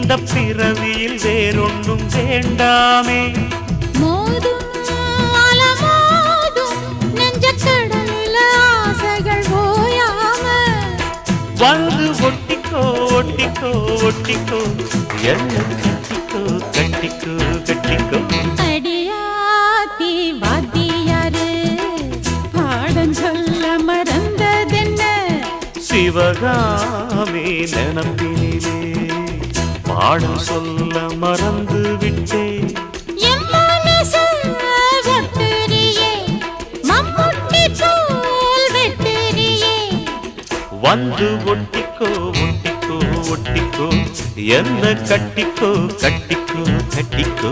இந்த பிறவியில் வேறொன்றும் வேண்டாமே. மோதும் அலமோதும் நெஞ்சக்கடலில் ஆசைகள் ஓயாம வந்து ஒட்டிக்கோ ஒட்டிக்கோ ஒட்டிக்கோ என்ன கட்டிக்கோ கட்டிக்கோ கட்டிக்கோ. அடியாத்தி வாத்தியாரு பாடம் சொல்ல மறந்ததென்ன சிவகாமி நினப்பினிலே பாடம் சொல்ல மறந்து விட்டே. என் மனசு ஒட்டுறியே மம்முட்டி போல் வெட்டுறியே வந்து ஒட்டிக்கோ ஒட்டிக்கோ ஒட்டிக்கோ என்ன கட்டிக்கோ கட்டிக்கோ கட்டிக்கோ.